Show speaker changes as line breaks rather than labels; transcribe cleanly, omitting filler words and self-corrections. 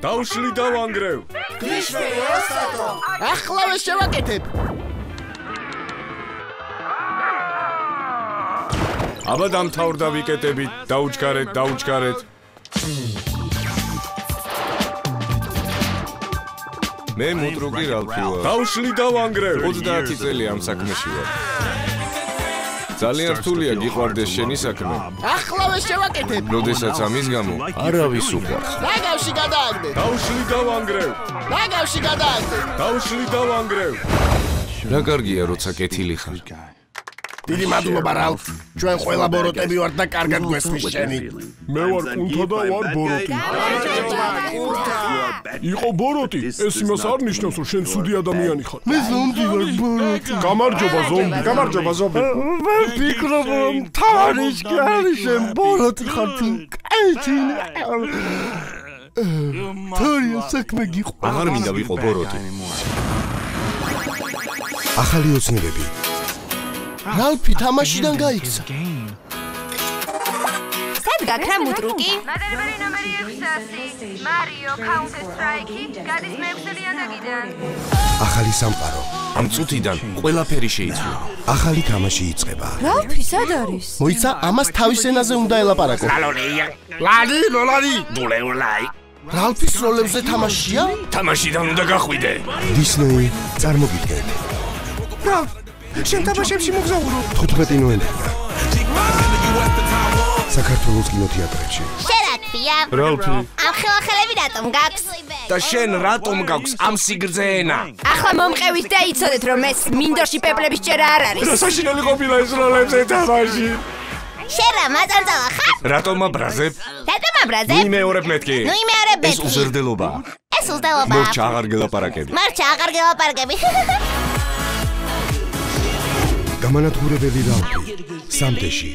დავშლი და ვანგრევ.
გრიშველი ოსტატო.
ახლავე შევაკეთებ.
აბა დამთავრდა ვიკეტებით, დაუჩქარეთ. მე მუტრუკი რალფი ვარ. დავშლი და ვანგრევ. 30 წელი ამ საქმეში ვარ. ძალიან რთულია გიყვარდეს შენი საქმე.
ახლავე შევაკეთებ.
როდესაც ამის გამო არავის უყვარს.
ნაგავში გადააგდე.
დავშლი და ვანგრევ.
ნაგავში გადააგდე.
დავშლი და ვანგრევ. რა კარგია როცა კეთილი ხარ.
დიდი მადლობა რალფ. ჩვენ ყველა ბოროტები ვართ და კარგად გვესმის შენი.
მე ვარ კუნთა და ვარ ბოროტი. იყო ბოროტი, ეს იმას არ ნიშნავს, რომ შენ ცუდი ადამიანი ხარ.
მე ზომბი ვარ ბოროტი.
გამარჯობა ზომბი.
ვერ ფიქრობ რომ თავარიშკი არის შენ ბოროტი ხარ თუ კეთილი. თორია საქმე გიყვარს.
აღარ მინდა ვიყო ბოროტი.
ახალი ოცნებები. რალფი თამაშიდან გაიქცა.
სად გაქრა მუტრუკი?
მადარბერი ნომერი 600. მარიო Counter Strike გადის მე-6 ლიანდაგიდან.
ახალი სამყარო.
ამ წუთიდან ყველაფერი შეიცვალა.
ახალი თამაში იწყება.
რალფი სად არის?
მოიცა ამას თავის ენაზე უნდა ელაპარაკო. ლალი. რალფის როლებზე თამაშია?
თამაშიდან უნდა გახვიდე.
დისნეი წარმოგიდგენთ.
რალფ, შენ თამაშებში მოგზაურო.
15 ნოემბერია. საქართველოს კინოთეატრებში.
შერატფია.
რალფი.
ამ ხელახელები რატომ გაქვს?
და შენ რატომ გაქვს ამ სიგრძეენა?
ახლა მომყევით და იცოდეთ რომ ეს მინდორში პეპლების ჭერა არ არის.
საშინელი ყოფილა ეს როლებზე თამაში.
შენ რა მაწანწალა ხარ?
რატომ აბრაზებ?
რატომ აბრაზებ?
იმეორებ მეთქი.
ნუ იმეორებ მეთქი.
ეს უზრდელობაა.
ეს უზრდელობაა.
მორჩა აღარ გელაპარაკები.
მარჩა აღარ გელაპარაკები.
გამანადგურებელი რალფი. სამთეში.